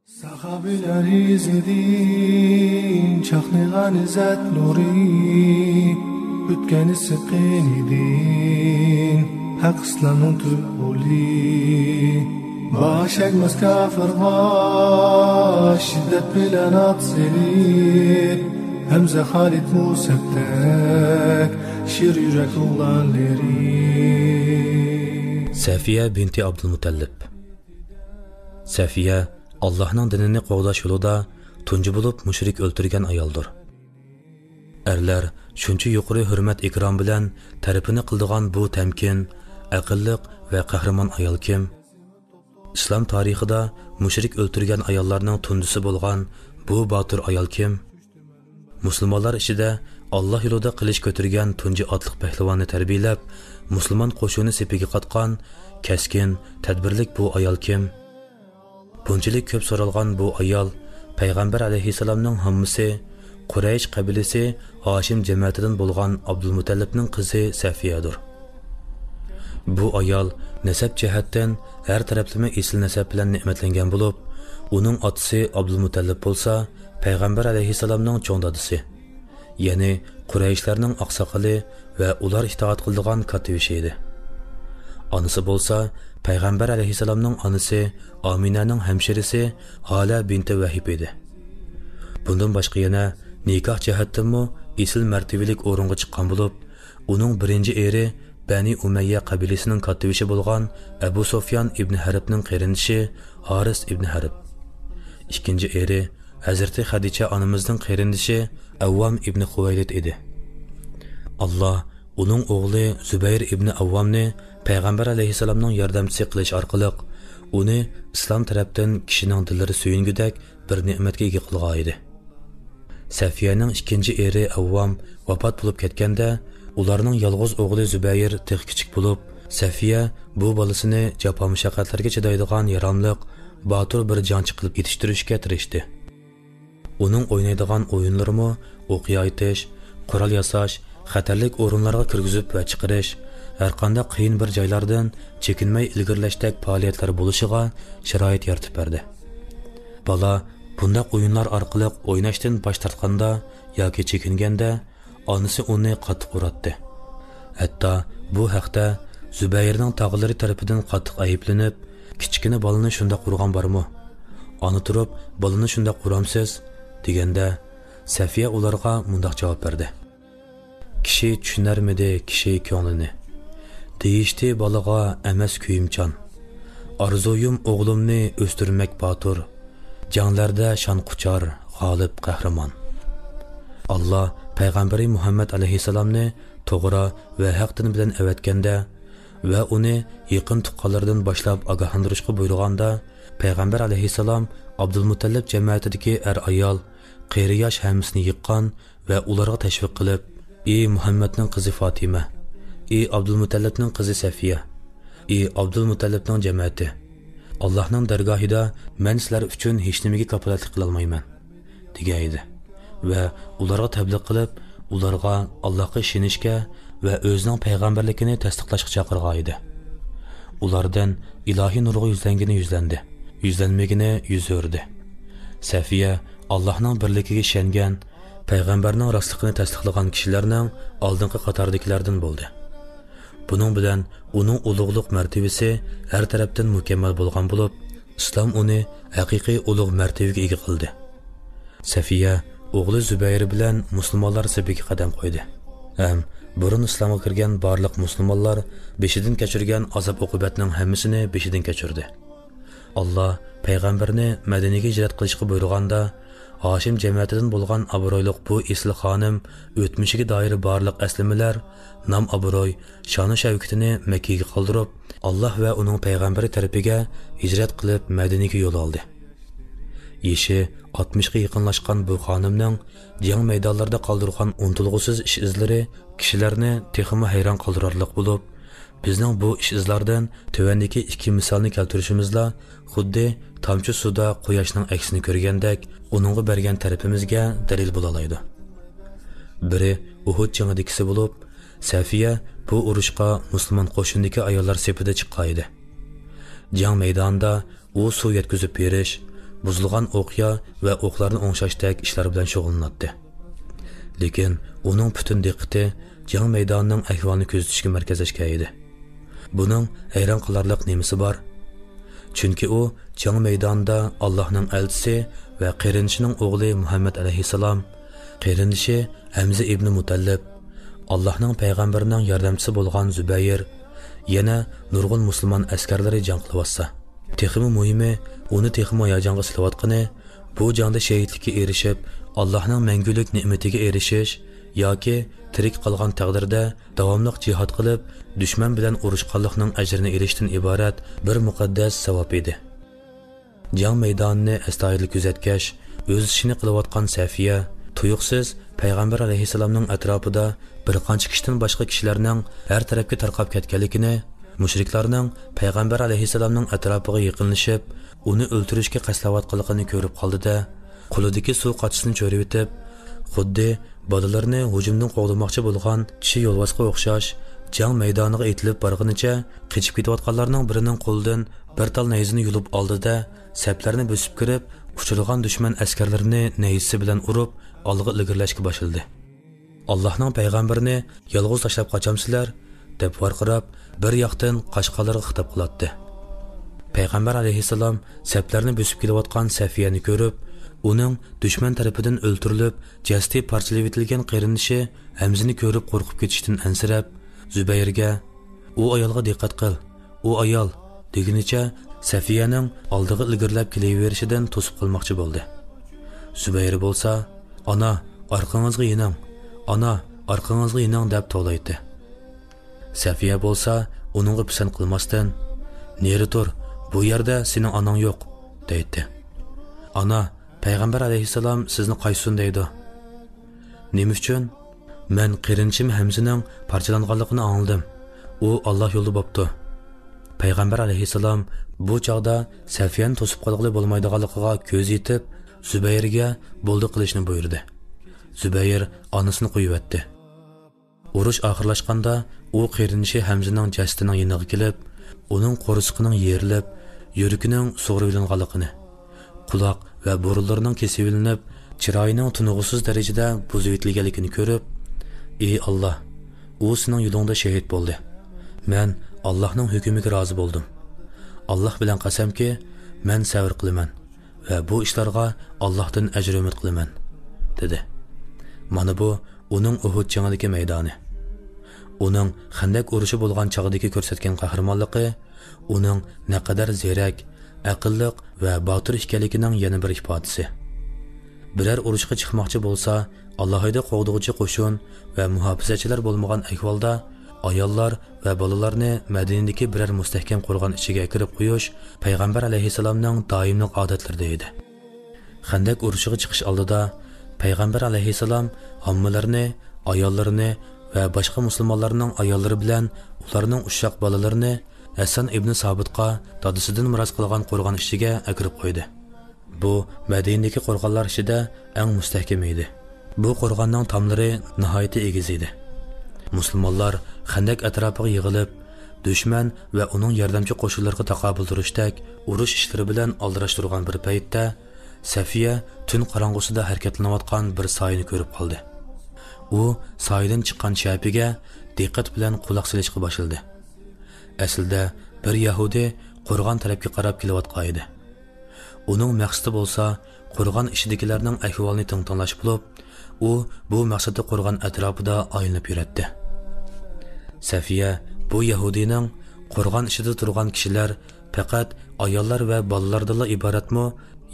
Sahabiler izledin, çaknigan izzat nuri, bütkeni sıkın idin, hak İslam'ın tübuli. Baş ekmez kafirga, şiddet bilen atseli, Hemze Halid Musab'tek, şir yürek oğlanları. Safiye binti Abdülmutallib. Safiye Allah'ın dinini qoğlaş yolida tunji bo'lib mushrik o'ltirgan ayoldir. Erlar shuncha yuqori hurmat ikrom bilan tarifini qildigan bu tamkin, aqlliq va qahramon ayol kim? Islom tarixida mushrik o'ltirgan ayollarning tundisi bo'lgan bu botir ayol kim? Musulmonlar ichida Alloh yo'lida qilich ko'targan tunji otliq pahlavonni tarbiyalab, musulmon qo'shini sepiga qatgan keskin, tadbirlik bu ayol kim? Bunchalik ko'p so'ralgan bu ayol Payg'ambar alayhissalomning hammasi Quraysh qabilasi Hoshim jamiyatidan bo'lgan Abdulmutallibning qizi Safiyadir. Bu ayol nasab jihatdan har taraflama asl nasab bilan ne'matlangan bo'lib, uning otasi Abdulmutallib bo'lsa, Payg'ambar alayhissalomning cho'ng dadisi, ya'ni Qurayshlarning oqsoqoli va ular itoat qiladigan kativishi edi. Anısı bo'lsa, Payg'ambar alayhissalomning onasi Aminaning hamshirasi Hala binti Vahib edi. Bundan boshqa yana nikoh jihatdanmi asl martabalik o'ringa chiqqan bo'lib, uning birinchi eri Bani Umayya qabilasining kativishi bo'lgan Abu Sufyan ibn Harbning qarindishi Haris ibn Harb. Ikkinchi eri Hazrati Xadicha onamizning qarindishi Avvam ibn Xuvaylid edi. Allah uning o'g'li Zubayr ibn Avvamni Payg'ambar alayhissalomning yordamchisi qilish orqali uni islom tarafdan kishining dillari suyungudak bir ne'matga ega qilgan edi. Safiyaning ikkinchi eri Avvam vafot bo'lib ketganda, ularning yolg'iz o'g'li Zubayr tig' kichik bo'lib, Safiya bu bolasini jafo mushaqqatlarga chidaydigan yaramliq, botir bir jonchi qilib yetishtirishga tirishdi. Uning o'ynaydigan o'yinlarimi o'qiy aytish, qurol yasash, xatarlik o'rinlarga kirgizib va chiqarish, har qanday qiyin bir joylardan chekinmay ilgirlashdek faoliyatlar bo'lishiga sharoit yaratib berdi. Bola bunday o'yinlar orqali o'ynashdan bosh tortganda yoki chekinganda onasi uni qattiq uratdi. Hatto bu haqda Zubayrning tog'lari tarafidan qattiq ayiblanib, kichkina bolani shunda qurgan bormi? Ona turib, bolani shunda quramsiz deganda Safiya ularga mundaq javob berdi. Kishi tushunarmidi kishi ko'nglini? Deyishdi balaga emas kuyimchan. Arzuyum o'g'limni o'stirmak botir. Janglarda shon quchar, g'olib qahramon. Allah Payg'ambari Muhammad alayhissalomni to'g'ri va haq din bilan avatganda va uni yaqin tuqqanlardan boshlab ogohlantirishga buyurganda, Payg'ambar alayhissalom Abdulmutallib jamiyatidagi ayol, qari yosh hammasini yiqqan va ularga tashviq qilib, ey Muhammadning qizi Fatima, ey Abdulmutallibning qizi Safiya, ey Abdulmutallibning jamiyati, Allohning dargohida men sizlar uchun hech nimaga kafolatlik qila olmayman degan edi va ularga tabliq qilib, ularga Allohga ishonishga va o'zining payg'ambarligini tasdiqlashga chaqirgan edi. Ulardan ilohiy nurga yuzlandi, yuzlanmagini yuz o'rdi. Safiya Allohning birligiga ishongan, payg'ambarning rostligini tasdiqlagan kishilarning oldingi qatordagilardan bo'ldi. Buning bilan uning ulug'liq martabasi har tarafdan mukammal bo'lgan bo'lib, islom uni haqiqiy ulug' martabaga ega qildi. Safiya o'g'li Zubayr bilan musulmonlar safiga qadam qo'ydi. Burun islomga kirgan barliq musulmonlar beshidan kechirgan azob-uqubatning hammasini beshidan kechirdi. Allah payg'ambarni Madinaga hijrat qilishga buyurganda, Hoshim jamiyatidan bo'lgan obro'liq bu isli xonim o'tmishiga doir barliq aslimilar, nom obro'y, shoni shavkatini Makkaga qoldirib, Alloh va uning payg'ambari tarafiga hijrat qilib Madinaga yo'l oldi. Yeshi 60 ga yaqinlashgan bu xonimning jang maydonlarida qoldirgan unutilg'usiz ish izlari kishilarni texmi hayron qoldirarliq bo'lib, bizning bu ish izlardan tövandagi ikki misolni keltirishimizla xuddi tomchi suvda quyoshning aksini ko'rgandek uningga bergan tarafimizga dalil bo'la oladi. Biri Uhud jangidagisi bo'lib, Safiya bu urushqa musulmon qo'shindagi ayollar sepida chiqqan edi. Jang maydonida u suv yetkazib berish, buzilgan o'qya va o'qlarni o'ngshashdek ishlar bilan shug'ullanadi. Lekin uning butun diqqati jang maydonining ahvolini kuzatishga markazlashgan edi. Buning hayron qolarliq nimasi bor? Chunki u jang maydonida Allohning elchisi va qarinishining o'g'li Muhammad alayhissalom, qarindishi Hamza ibn Mutallib, Allohning payg'ambarining yordamchisi bo'lgan Zubayr, yana nurg'un musulmon askarlari jang qilyotsa, texmi muhimi uni texmi hayajonga silayotgani bu jangda shahidlikka erishib, Allohning mangulik ne'matiga erishish yoki tirik qolgan taqdirda davomli jihad qilib, dushman bilan urushganlikning ajrini erishishdan iborat bir muqaddas savob edi. Jang maydonini astoydil kuzatgach, o'z ishini qilayotgan Safiya tuyuqsiz payg'ambar alayhissalomning atrofida bir qancha kishidan boshqa kishilarning har tarafga tarqab ketganligini, mushriklarning payg'ambar alayhissalomning atrofiga yaqinlashib, uni o'ldirishga qasdlayotganligini ko'rib qoldi-da, qo'lidagi suv qachisini cho'rib etib, xuddi bolalarni hujumdan qo'g'lamoqchi bo'lgan kishi yo'lbosga o'xshash jang maydoniga etilib borganicha qechib ketayotganlarning birining qo'lidan bir tal nayzini yulib oldi-da, saplarni bo'sib kirib, uchirgan dushman askarlarini nayzi bilan urib, olg'a ilgirlashga boshladi. Allohning payg'ambarini yolg'iz tashlab qochamsizlar deb varqirab, bir yoqdan qashqalarga xitob qiladi. Payg'ambar alayhissalom saplarni bo'sib kelayotgan Safiyani ko'rib, uning dushman tarafidan o'ltirilib, jasadi parchalab etilgan qarindishi Hamzani ko'rib qo'rqib ketishdan ansirab, Zubayrga "U ayolga diqqat qil, u ayol" degunicha Safiyaning oldiga ilgirlab kelaverishidan to'sib qilmoqchi bo'ldi. Zubayr bo'lsa, "Ana, orqangizga yining. Ana, orqangizga yining" deb to'laydi. Safiya bo'lsa, uningga pisand qilmasdan, "Neri tur, bu yerda sening onang yo'q" deydi. "Ana, payg'ambar alayhissalom sizni qaysun deydi." "Nima uchun?" "Men qarinchim Hamzaning parchalanganligini angladim. U Alloh yo'lida bo'pti." Payg'ambar alayhissalom bu chaqda Safiyani to'sib qolg'ili bo'lmaydiganligiga ko'z yetib, Zubayrga bo'ldi qilishni buyurdi. Zubayr onasini qo'yibdi. Urush oxirlashganda u qarinishi Hamzaning jasadining yoniga kelib, uning qo'rsiqining yerilib, yuragining sug'urilinganligini, quloq va burunlarining kesilinib, chiroyining tunug'usiz darajada buzib etilganligini ko'rib, "Ey Alloh, u sening yo'lingda shahid bo'ldi. Men Allohning hukmiga rozi bo'ldim. Alloh bilan qasamki, men sabr qilaman va bu ishlarga Allohdan ajr umid qilaman" dedi. Mana bu uning Uhud jangidagi maydoni. Uning Xandak urushi bo'lgan chog'dagi ko'rsatgan qahramonligi uning naqadar zerak, aqlli va botir ekanligining yana bir ifodasi. Biror urushga chiqmoqchi bo'lsa, Allohida qo'g'dug'uchi qo'shin va muhofizachilar bo'lmagan ahvolda ayollar va bolalarni Madinadagi biror mustahkam qo'rg'on ichiga kirib qo'yish payg'ambar alayhissalomning doimli odatlaridir edi. Xandak urushiga chiqish oldida payg'ambar alayhissalom hammalarni, ayollarini va boshqa musulmonlarning ayollari bilan ularning ushoq bolalarini Hasan ibn Sabitga dadasidan miros qilgan qo'rg'on ichiga akirib qo'ydi. Bu Madinadagi qo'rg'onlar ichida eng mustahkam edi. Bu qo'rg'onning tomlari nihoyatda egiz edi. Musulmonlar Xandak atrofiga yig'ilib, dushman va uning yordamchi qo'shinlarga taqobil turishdek urush ishlari bilan aldirashtirgan bir paytda Safiya tun qorong'usida harakatlanayotgan bir soyini ko'rib qoldi. U soydan chiqqan shapiga diqqat bilan quloq solishga boshladi. Aslida bir Yahudi qo'rg'on tarafga qarab kelayotgan edi. Uning maqsadi bo'lsa, qo'rg'on ichidagilarning ahvolini tingtanglash bo'lib, u bu maqsadda qo'rg'on atrofida aylanib yuradi. Safiya bu Yahudining qo'rg'on ichida turgan kishilar faqat ayollar va bolalardan iboratmi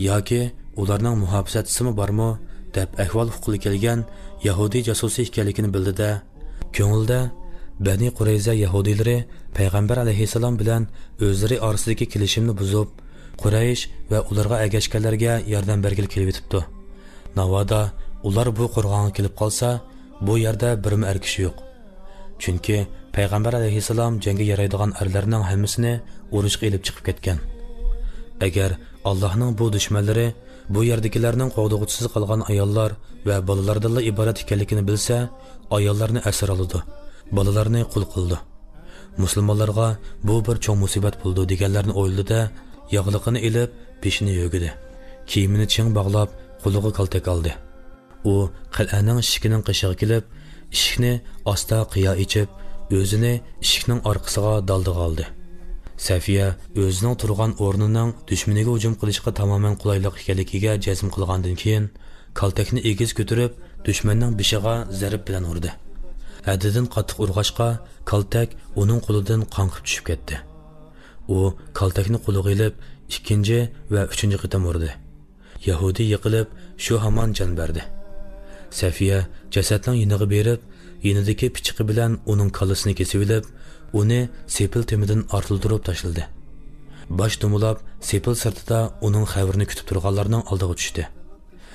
yoki ularning muhofazatchisi bormi deb ahvol huquqi kelgan Yahudi jasusi ekanligini bildi-da, ko'ngilda Bani Qurayza Yahudilari payg'ambar alayhissalom bilan o'zlari orasidagi kelishimni buzib, Quraysh va ularga agashganlarga yordam bergil kelib yetibdi. Navoda ular bu qo'rg'onga kelib qolsa, bu yerda birmi kishi yo'q. Chunki payg'ambar alayhissalom jangga yaraydigan erlarning hammasini urushga elib chiqib ketgan. Agar Allohning bu dushmanlari bu yerdagilarning qo'g'dug'uchisiz qolgan ayollar va bolalardan iborat ekanligini bilsa, ayollarni asir oldi, bolalarni qul qildi. Musulmonlarga bu bir cho'ng musibat bo'ldi deganlarni o'yladi-da, yog'liqini ilib, peshini yo'gidi. kiyimini ching bog'lab qo'liga kaltak oldi. U qal'aning eshigining qishig'i kelib, eshikni asta qiya ichib, o'zini eshikning orqasiga daldiga oldi. Safiya o'zining turgan o'rnining dushmaniga hujum qilishga tamoman qulaylik ekanligiga jazm qilgandan keyin kaltakni egiz ko'tarib dushmanning bishiga zarb bilan urdi. Haddidan qattiq urg'ashqa kaltak uning qo'lidan qonqib tushib ketdi. U kaltakni qo'liga ilib ikkinchi va uchinchi qitam urdi. Yahudi yiqilib shu hamon jon berdi. Safiya jasadning yiniga berib, yinidagi pichiqi bilan uning kallasini kesib olib, uni sepil temidan ortildirib tashladi. Bosh dumulab sepil sirtida uning xabarini kutib turganlarning oldiga tushdi.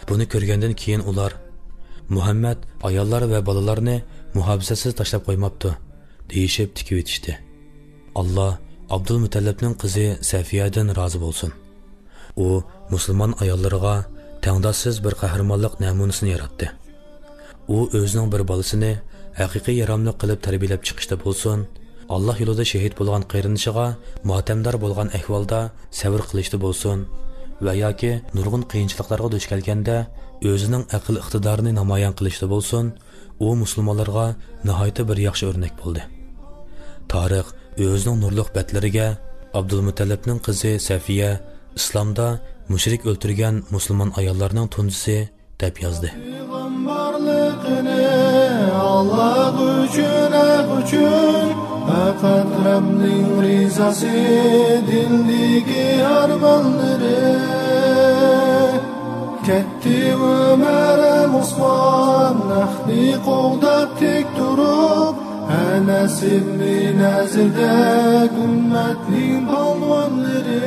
Buni ko'rgandan keyin ular Muhammad ayollar va bolalarni muhabisasiz tashlab qo'ymabdi, deyishib tikib etishdi. Alloh Abdul Mutallibning qizi Safiyadan rozi bo'lsin. U musulmon ayollariga tangdoshsiz bir qahramonlik namunasini yaratdi. U o'zining bir bolasini haqiqiy yaramlik qilib tarbiyalab chiqishda bo'lsin, Alloh yo'lida shahid bo'lgan qayrinishiga motamdor bo'lgan ahvolda sabr qilishda bo'lsin va yoki nurg'un qiyinchiliklarga duch kelganda o'zining aql iqtidorini namoyon qilishda bo'lsin, u musulmonlarga nihoyat bir yaxshi o'rnak bo'ldi. Tarix o'zining nurliq batlariga Abdul Mutallibning qizi Safiya islomda mushrik o'ltirgan musulmon ayollarning tunjisi deb yozdi. Allah uchun faqat Rabbning rizasi dildagi armonlari ketdi Umar Usmon nahni qo'ldan tek turib Anas ibn Nazirda ummatning polvonlari